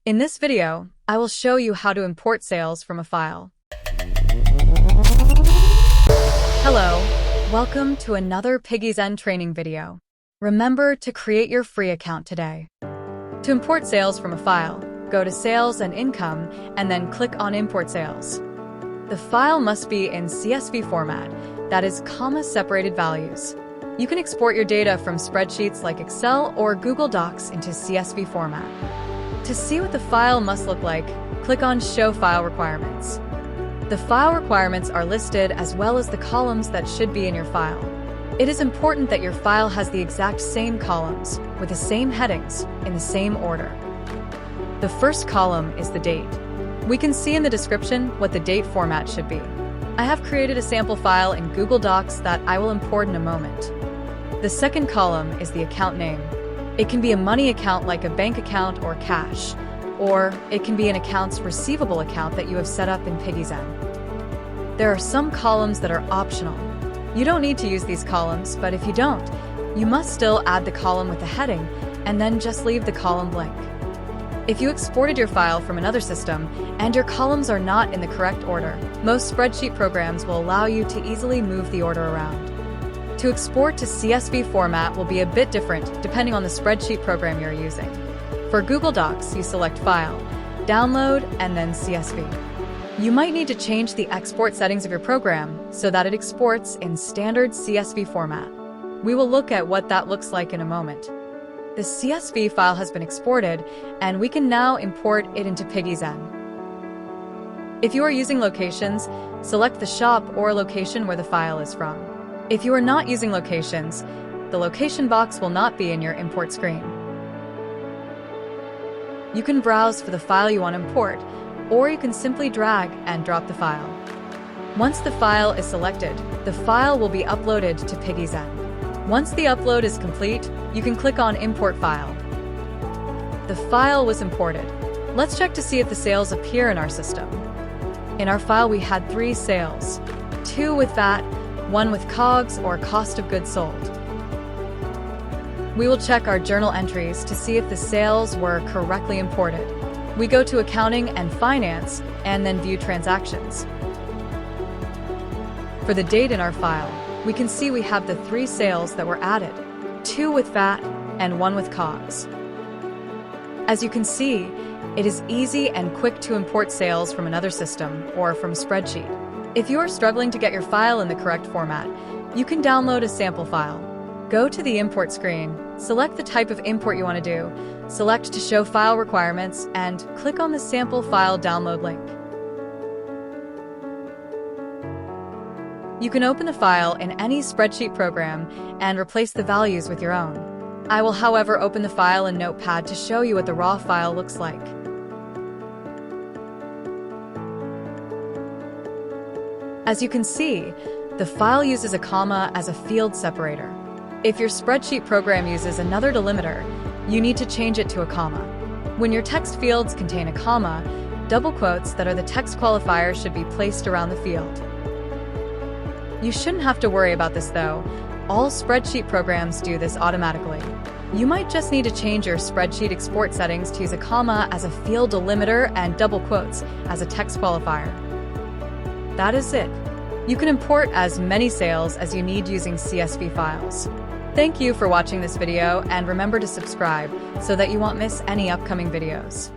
In this video, I will show you how to import sales from a file. Hello, welcome to another PiggyZen training video. Remember to create your free account today. To import sales from a file, go to Sales and Income and then click on Import Sales. The file must be in CSV format, that is comma-separated values. You can export your data from spreadsheets like Excel or Google Docs into CSV format. To see what the file must look like, click on Show File Requirements. The file requirements are listed as well as the columns that should be in your file. It is important that your file has the exact same columns, with the same headings, in the same order. The first column is the date. We can see in the description what the date format should be. I have created a sample file in Google Docs that I will import in a moment. The second column is the account name. It can be a money account like a bank account or cash, or it can be an accounts receivable account that you have set up in PiggyZen. There are some columns that are optional. You don't need to use these columns, but if you don't, you must still add the column with the heading and then just leave the column blank. If you exported your file from another system and your columns are not in the correct order, most spreadsheet programs will allow you to easily move the order around. To export to CSV format will be a bit different depending on the spreadsheet program you're using. For Google Docs, you select File, Download, and then CSV. You might need to change the export settings of your program so that it exports in standard CSV format. We will look at what that looks like in a moment. The CSV file has been exported, and we can now import it into PiggyZen. If you are using locations, select the shop or location where the file is from. If you are not using locations, the location box will not be in your import screen. You can browse for the file you want to import, or you can simply drag and drop the file. Once the file is selected, the file will be uploaded to PiggyZen. Once the upload is complete, you can click on Import File. The file was imported. Let's check to see if the sales appear in our system. In our file, we had 3 sales, 2 with VAT, 1 with COGS or cost of goods sold. We will check our journal entries to see if the sales were correctly imported. We go to Accounting and Finance and then View Transactions. For the date in our file, we can see we have the 3 sales that were added, 2 with VAT and 1 with COGS. As you can see, it is easy and quick to import sales from another system or from a spreadsheet. If you are struggling to get your file in the correct format, you can download a sample file. Go to the import screen, select the type of import you want to do, select to show file requirements, and click on the sample file download link. You can open the file in any spreadsheet program and replace the values with your own. I will, however, open the file in Notepad to show you what the raw file looks like. As you can see, the file uses a comma as a field separator. If your spreadsheet program uses another delimiter, you need to change it to a comma. When your text fields contain a comma, double quotes that are the text qualifier should be placed around the field. You shouldn't have to worry about this though. All spreadsheet programs do this automatically. You might just need to change your spreadsheet export settings to use a comma as a field delimiter and double quotes as a text qualifier. That is it. You can import as many sales as you need using CSV files. Thank you for watching this video, and remember to subscribe so that you won't miss any upcoming videos.